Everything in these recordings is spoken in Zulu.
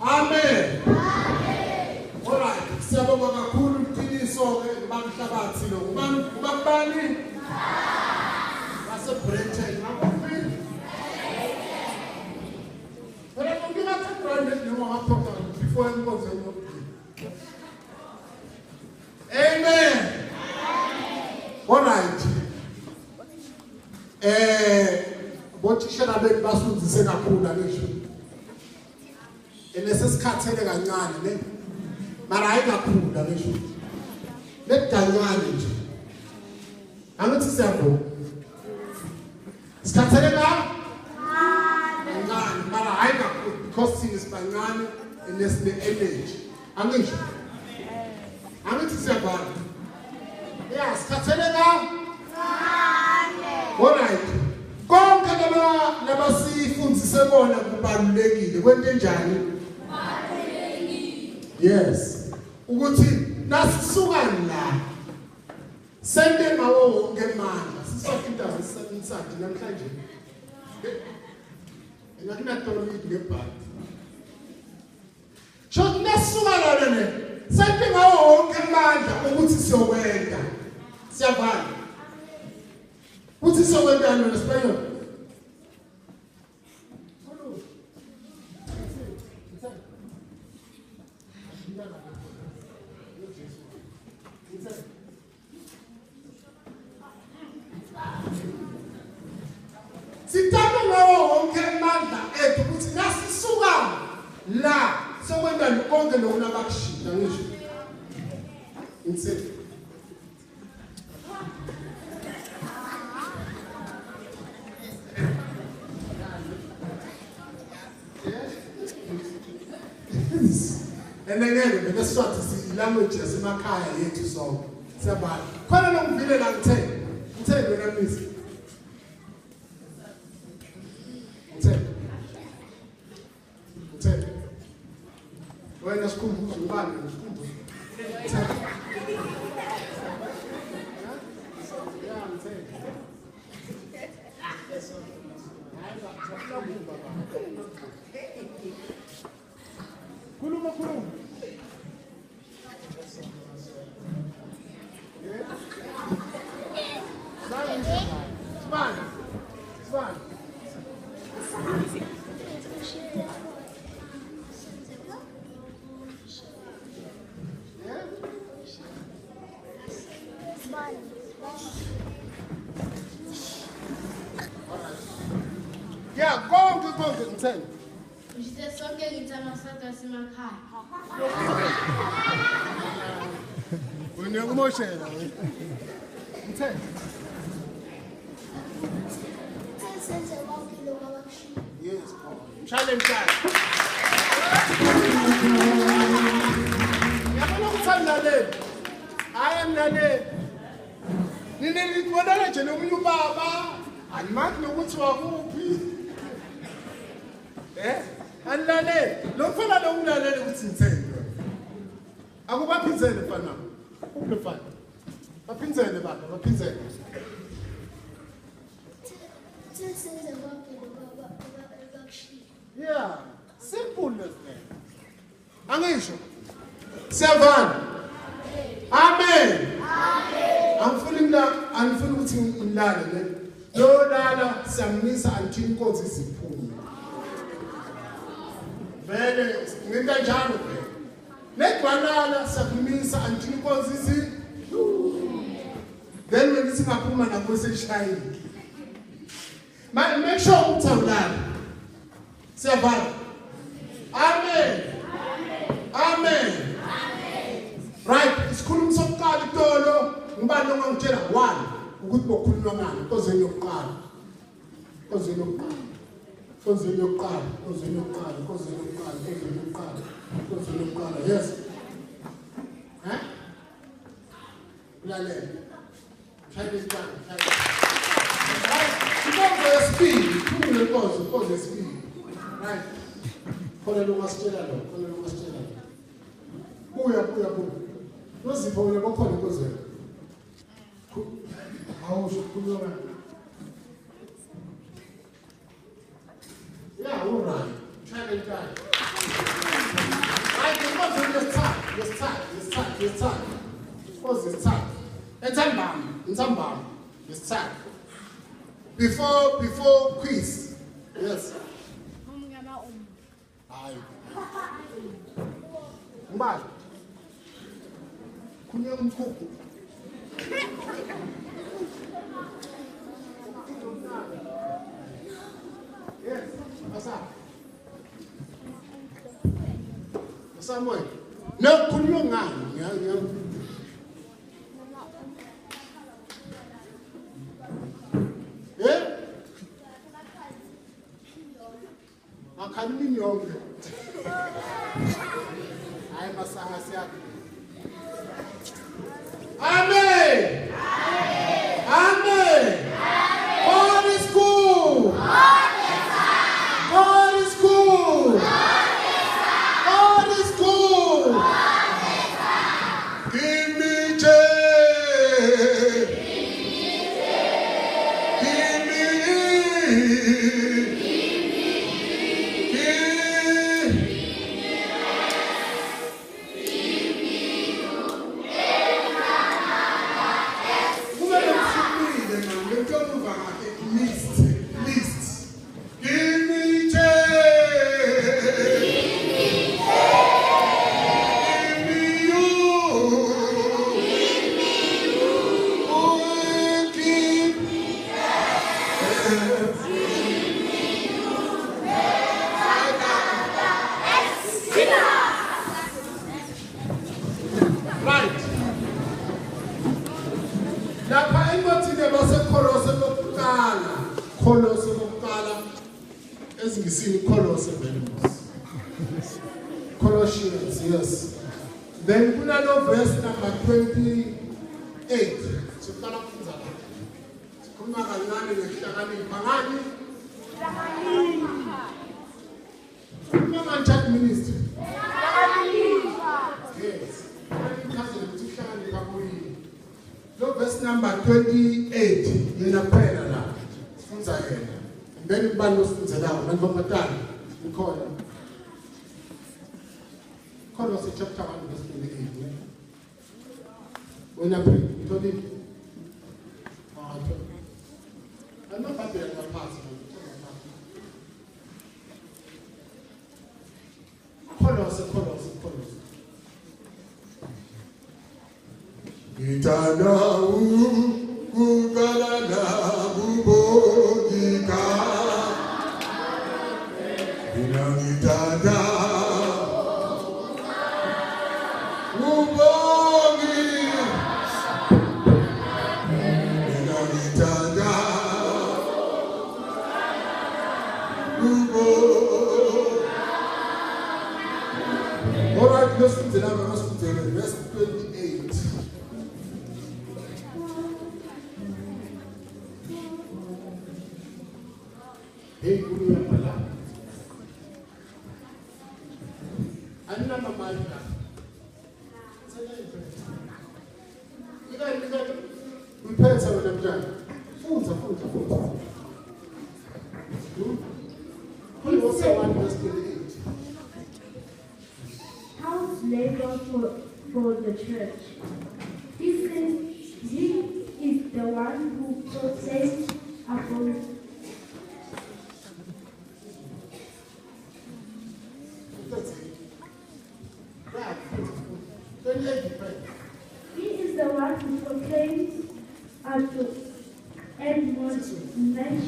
Amen. All right. Siyabonga kakhulu uqiniso ke bangihlabathi lo. Ubani? Wase Britain. Ngakuphi? Phela ngina tabrand noma ngaphoqa before inkonzo yokugcina. Amen. All right. Bothisha labek basuzise kakhulu ngisho. Enesesikhathele kancane ne. Mara hayi kakhulu ngisho. Ledanyane nje. Angithi siyabonga. Sikhathele la? Kancane, mara hayi kakhulu because thina sibancane enesine energy. Angisho. Angithi siyabonga. Yeah, sikhathele la? All right. Konke labasifundise bona kubalulekile kwento enjani? Yes. Ukuthi nasisuka la sente ngawo wonke manje sisafika sisebenzisana namhlanje. Ngakina toliki ngebhadi. Shothi nasisuka la ne sente ngawo wonke manje ukuthi siyokwenda. Siyabhala. Uthi sokwenda no Español. Sithatha ngawo wonke amandla ethu ukuthi nasisuka la sokwenda konke lokuna bakushinda ngisho. Insane. And then let's start to see language as emakhaya yethu so. Siyabhala. Khona lokuvile la ngithe wena misi. Ngithe. Wena sikhumbuzo ubani sikhumbuzo. Kuluma. Fine. Yeah, go on, 10. J'étais sûr que les gens s'attendent à ma caille. Vous n'avez pas moché là. 10. Yes, challenge that. I am Nane. Nini litwala je no mu baba. Alimat no mutu akupi. Anane, lo fana lo unale utsintselo. Akubaphinzele fana. Ukufana. Baphinzele baba, baphinzele. Yeah. Simple as that. Angisho. Siyavana. Amen. Angifuni ukuthi ngilale le. Lo lala siyamisa until inkosi isiphume. Vele ngenta njalo vele. Negwanala siyakumisa until inkosi isiphume. Then when it's ngaphuma nabo seshayini. Make sure ukuthi awulala. Siyavana. Amen. Amen. Right, isikhulumi sokuqala itolo ngibani ongangitshela one ukuthi bokhuluma ngani kozweni yokuqala. Yes. Ulalela. Try this down. Right. Because the speed, because the speed. Right. Khona lo masitshela lo. Buya. Nozipho wena bokhona kozweni. Awusho kukhuluma. Yeah, all right. Try it again. Right, because it's time. Because it's time. Ntambam. It's time. Before quiz. Yes. Aye. Mbali. Kunya umkhukhu. Yes. Samuel. No kunya ngani. Akanini yonke. Hayi masaha siyaphi. Amen. God is good. God is good. Give me change. Give me. Colossians, yes. Then kuna no verse number 28. So kala kunzala. Kuma kancane ngehlakanipha ngani? Kuma kanjani ministry? Yes. No verse number 28 yena phela la. Funza yena. Then ibani lofunza la, ngombatana. Ukhona. Colossians chapter 1 verse 28. When I pray, you told him. I'm not happy at my past. Colossians. Itana ugalana ubodika. Inangitana. All right, listen to that. Verse 28. Hey, Guru Pala. Anna Mamma. We pay some of them down. Food. Who was the one verse 28? for the church. He says he is the one who proclaims upon He is the one who proclaims unto admonishing and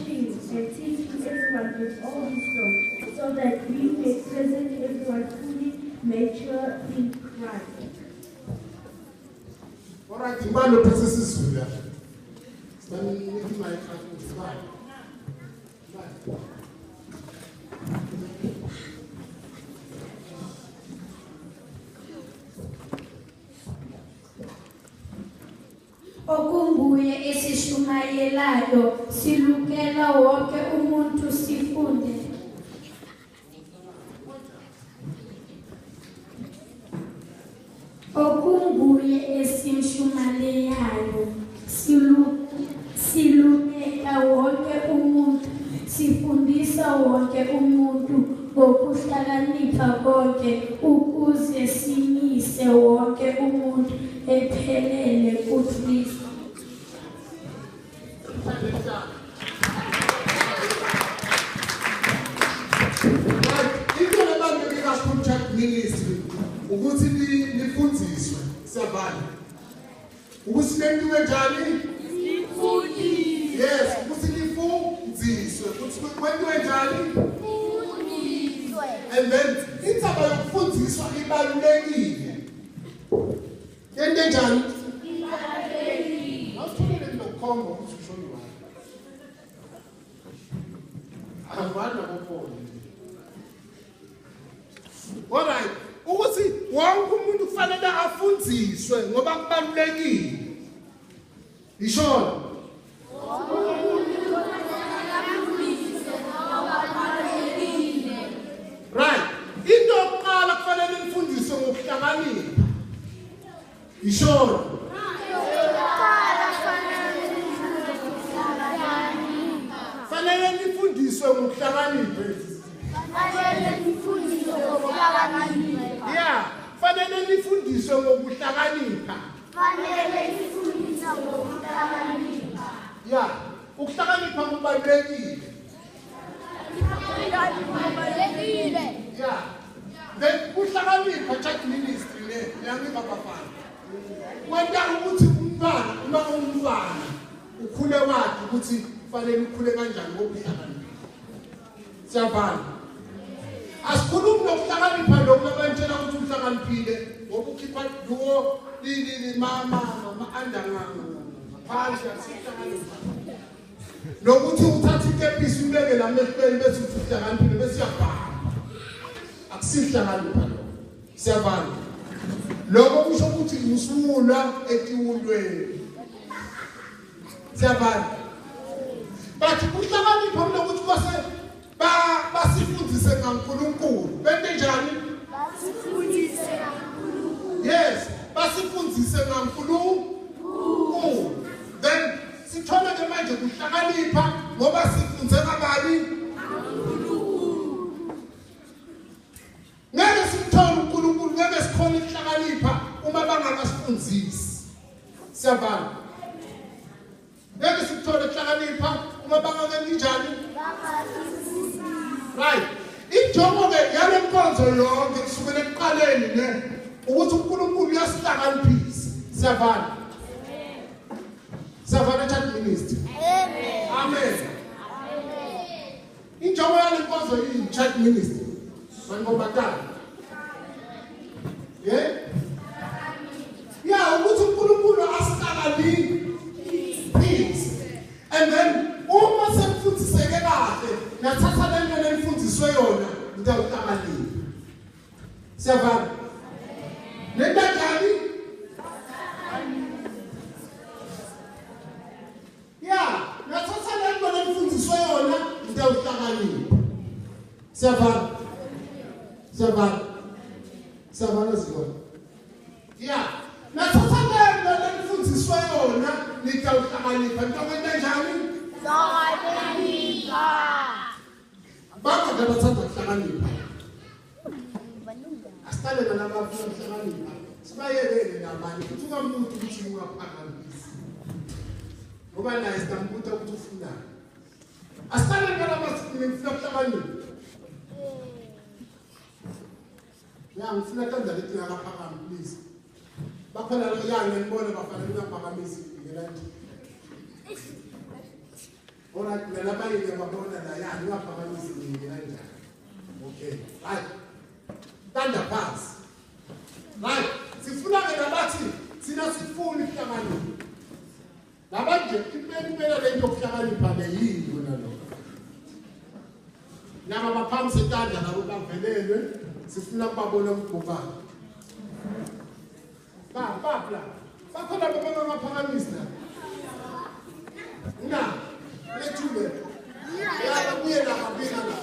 teaching everyone with all wisdom, so that we may present everyone fully mature in Christ. All right, Timano presses is here. Standing in my class. Okunguye esishumayelayo silukela wonke umuntu sifunde. Okunguye esimshumayelayo silukela wonke umuntu sifundisa wonke umuntu ngokuhlakanipha konke ukuze simise wonke umuntu ephelele kuKristu. Into labantu beka-contract ministry ukuthi nifundziswe siyabhala ukuthi lento enjani sifundiswe. Yes, ukuthi nifundziswe ukuthi kwento enjani sifundiswe. And then indaba yokufundiswa ibalulekile. Yento enjani ibalulekile. Awutholele nokhomba ukuthi usho yini. Avana kokona. Alright, ukuthi wonke umuntu kufanele afundziswe ngoba kubalulekile. Isho. Right. Into yokuqala kufanele nifundiswe ngokuhlakanipha. Isho. Fanele nifundiswe ngokuhlakanipha. Yeah, fanele nifundiswe ngokuhlakanipha. Yeah, ukuhlakanipha kubalulekile. Yeah. Then ukuhlakanipha church ministry le yangiba bafana. Wenda ukuthi umntwana uma umntwana ukhule wathi ukuthi fanele ukhule kanjani ngokuhlakanipha. Siyabhala. Asikhulumi nokuhlakanipha lokho abantshela ukuthi uhlakaniphile ngoba ukhipha duo mama andanganga phansi asihlakanipha. Nokuthi uthatha ikepisi umbeke la mehlweni bese uhlakaniphile bese uyabhala. Akusihlakanipha lokho. Siyabhala. Lokho kusho ukuthi usula etiwulweni. Siyabhala. But ukuhlakanipha lokuthi kwase basifundise ngaNkulunkulu. Bente njani? Basifundise ngaNkulunkulu. Yes, basifundise ngaNkulunkulu. Then sithola ke manje ukuhlakanipha ngoba sifunze ngabani? ngaNkulunkulu. Ngeke simthole uNkulunkulu, ngeke sikhona ukuhlakanipha uma bangakasifundisi. Siyabhala. Ngeke sithole ukuhlakanipha uma bangakenjani? Right. Injongo ke yale nkonzo yonke kusukela ekuqaleni ne ukuthi uNkulunkulu uyasihlakaniphisa. Siyabhala. Siyabhala church ministry. Amen. Amen. Injongo yale nkonzo yini church ministry? Bangobatala. Yeah? Yeah, ukuthi uNkulunkulu asihlakaniphise. And then uma semfundiseke kahle nathatha lento lenifundiswe yona ngidawuhlakanipha. Siyabhala. Lento njani? Yeah, nathatha lento lenifundiswe yona ngidawuhlakanipha. Siyabhala. Siyabhala. Siyabhala zikona. Yeah, nathatha lento lenifundiswe yona ngidawuhlakanipha. Into enjani? Baba ngabathanda ukuhlakanipha. Asitale nalabafuna ukuhlakanipha. sibayelele nabanye futhi ungamuntu ukuthi ungaphakamisa ngoba naye sitambuta ukuthi ufunani asithathe ngalama ngifuna ukuhlakanipha ya ngifuna kanjani ukuthi ngakaphakami please bakhona lo ya ngibona bafanele ungaphakamisi ngelandi ora nalabanye ngiyabona la ya ungaphakamisi ngelandi okay right tanda phansi right sifuna ke nabathi sina sifuni ukuhlakanipha labanje impela lento yokuhlakanipha le yini bona lo naba baphamisa itanda nabo bavelelwe sifuna ukubabona ukubhubhana babla bakhona baba ngaphakamisa na lethule ya kuye la kabina la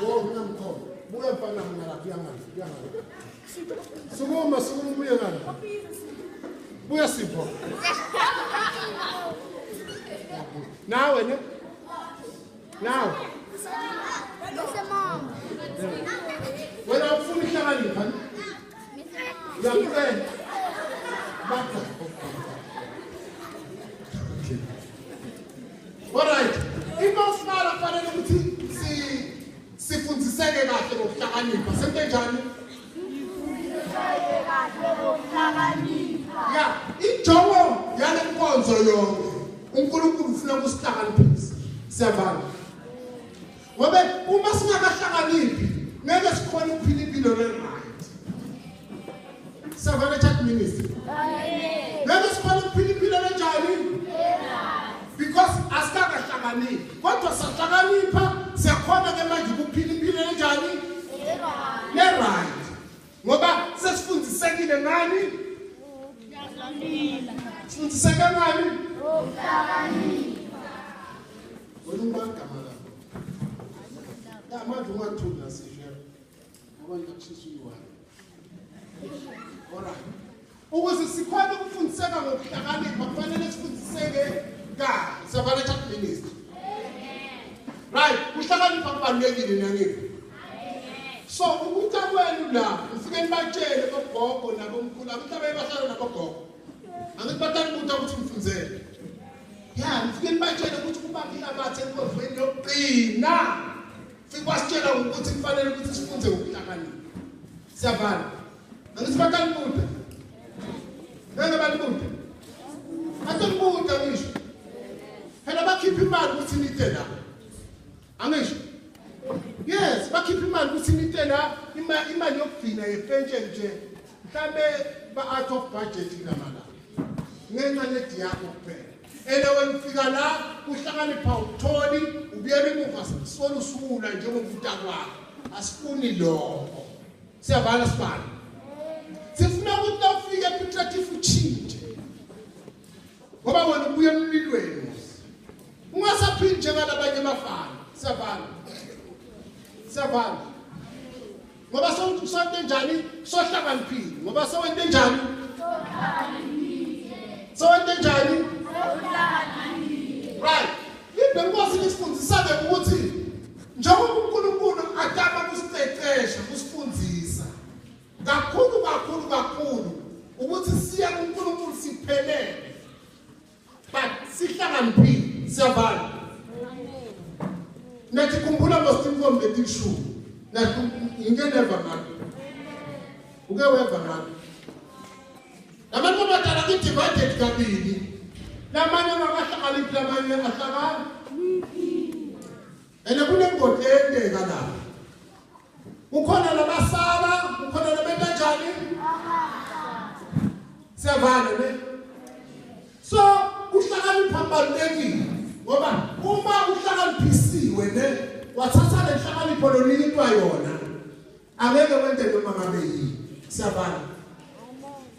wo ngamkho buya mfana ngala kuyanga sukuma buya ngala buya sipho nawe ne nawe wena ufuna ukuhlakanipha uyaqhubeka bakho alright imosmara fanele ukuthi sifundiseke kahle ngokuhlakanipha sente njani ya ijongo yale nkonzo yonke uNkulunkulu ufuna ukusihlakaniphisa siyabala ngoba uma singakahlakaniphi ngeke sikhona ukuphila impilo right siyabala chat ministry ngeke sikhona ukuphila impilo enjani because asikakahlakaniphi kodwa sahlakanipha siyakhona ke manje ukuphila impilo enjani right ngoba sesifundisekile ngani sifundiseke ngani manje ungathula sisho ngoba ngikushisa uyiwani alright ukuze sikhona ukufundiseka ngokuhlakanipha kufanele sifundiseke kahle sabale chat ministry right ukuhlakanipha kubalulekile nangiphi so ukuthi kwenu la ufike nibatshele bogogo nabomkhulu ukuthi abayebahlala nabogogo angibathatha ukuthi mfundzele ya ufike nibatshele ukuthi kuba ngilabathe enkonzweni yokuqina ufike wasitshela ukuthi kufanele ukuthi sifunde ukuhlakanipha siyabala angisibathatha ukuthi ngeke balibude atolibude ngisho phela bakhipha imali ukuthi nite la angisho yes bakhipha imali ukuthi nite la imali yokugcina yepension nje mhlambe ba-out of budget lamala ngenxa yedi yakho kuphela ene wena ufika la uhlakanipha utholi ubuyela emuva sona usula njengokuvuta kwakho asifuni lokho siyabala sibala sifuna ukuthi ufike epitlatif uchinje ngoba wena ubuye emlilweni ungasaphili njengalabanye abafana siyabala ngoba sonke njani sohlakaniphile ngoba sowente njani right ibhenkosi lisifundisane ukuthi njengoba uNkulunkulu atama kusicecesha kusifundisa kakhulu ukuthi siya kuNkulunkulu siphelele but sihlakaniphile siyabala nathi kumbula mostimfom letishu nathi ingeneva ngakho uke weva ngakho labantu abadala ki-divided kabili lamanye angakahlakaniphi lamanye ahlakani ene kunengodi eyenteka lapha kukhona labasaba kukhona labentanjani siyavana ne so uhlakanipha kubalulekile ngoba uma uhlakaniphisiwe ne wathatha le hlakanipho lonikitwa yona angeke wente noma ngabe yini siyavana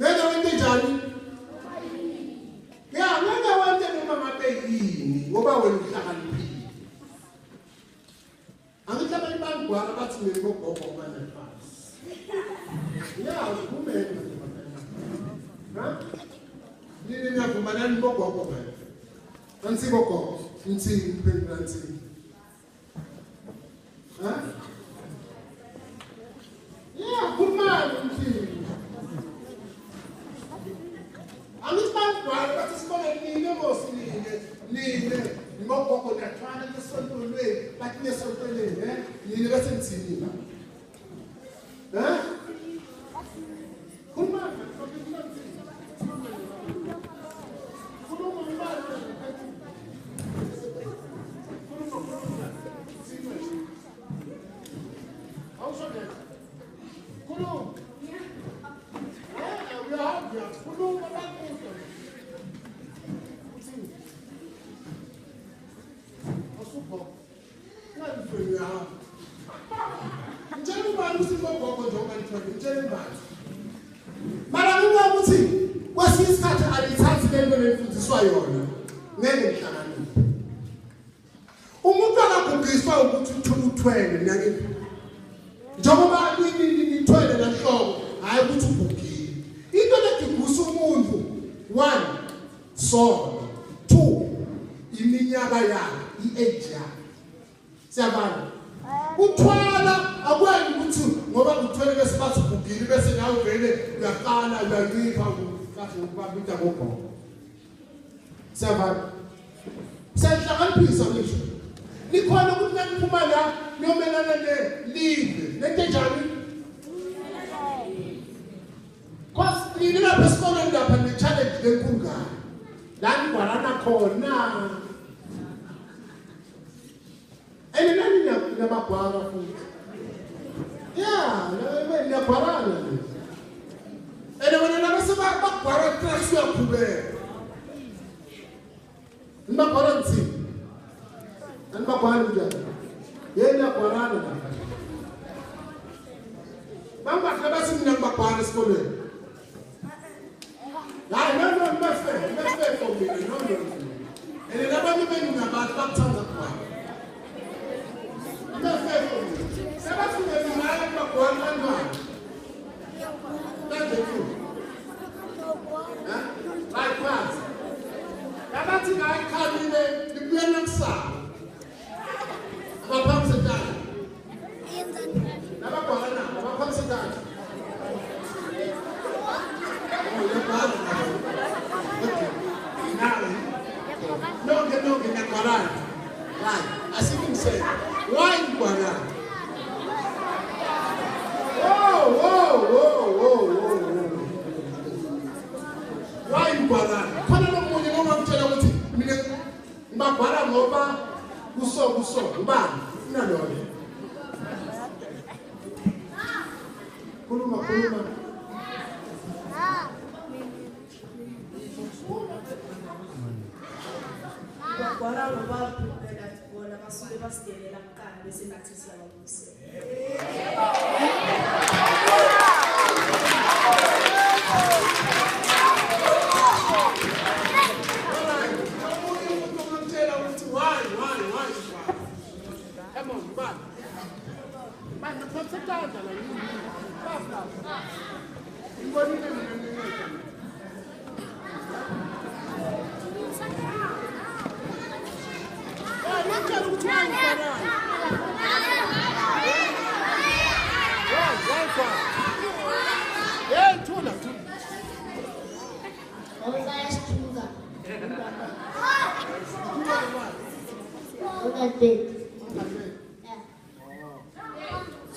ngeke wente njani ya ngeke wente noma ngabe yini ngoba wena uhlakaniphile angihlaba ibangwana bathi mina ngogogo manje phansi ya kumele ha nini ngiyavumelana ngogogo manje nansi gogo nthi impela nthi ha nine ngogogo ndathwana lesontolweni bathi lesontolweni yini bese ngithini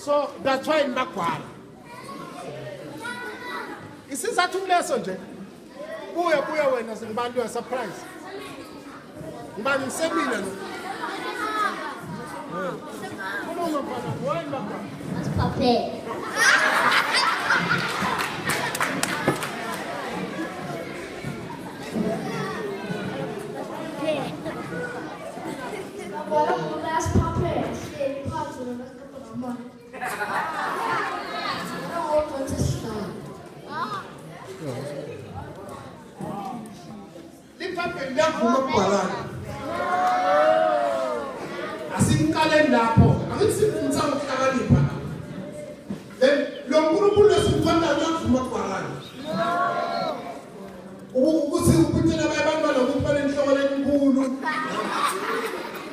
So that's why in Bakwala. Isizathu kuleso nje. Buya wena singibantu ya surprise. Ngibani ngisemina no. Khuluma mfana, why in Bakwala? That's Papa.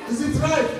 Is it right?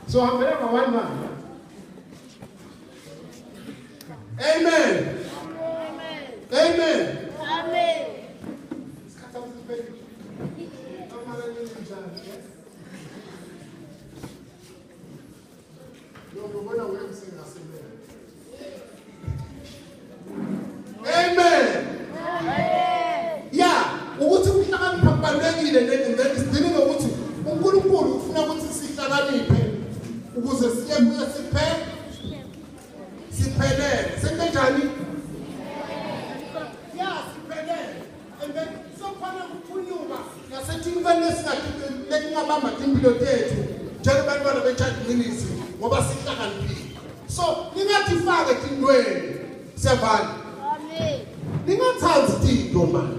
So I'm very one man. Amen. Amen. Amen. Amen. Yeah. Ukuthi uhlakani phambanekile nendlela ukuthi uNkulunkulu ufuna ukuthi sihlakaniphe ukuze siye kuye siphelele. Senkanjani? Yeah, siphelele. And then sokhona ukuphunyuka nasethingweni lesingabamba impilo tethu njengabantwana be-church ministry ngoba sihlakaniphile. So ningathifake tintweni. Siyavana. Amen. Ningathanzi tinto manje.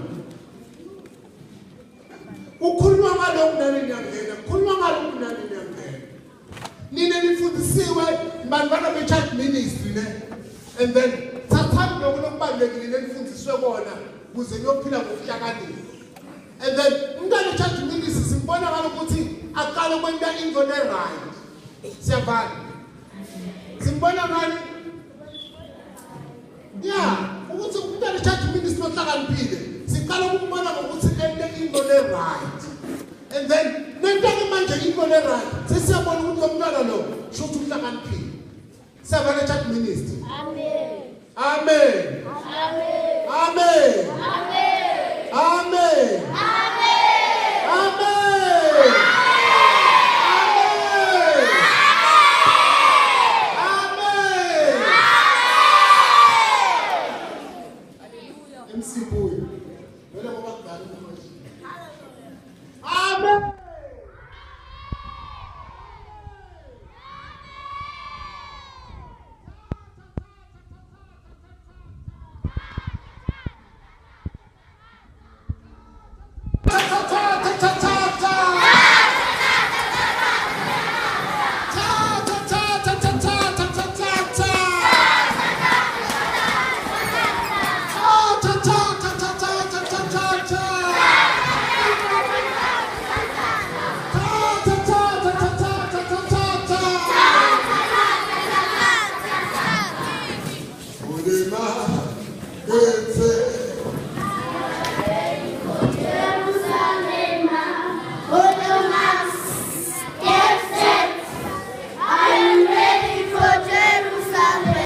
Ukhuluma ngalokho nani niyangena, ukhuluma ngalokho nani niyangena. Nine nifundisiwe bantwana be-church ministry ne, and then thathani okubalulekile nenifundiswe kona ukuze niyophila ngokuhlakanipha. And then umntwana church ministry simbona ngalo ukuthi aqala kwenta into right. Siyavana. Simbona ngani? Yeah, ukuthi umntwana church ministry ohlakaniphile siqala ukubona ngokuthi ente into right. And then nentake manje into right. Sesiyabona ukuthi umntwana lo shothi uhlakaniphile. Siyavana church ministry. Amen. Amen. Amen. Amen. Amen. Amen. Amen.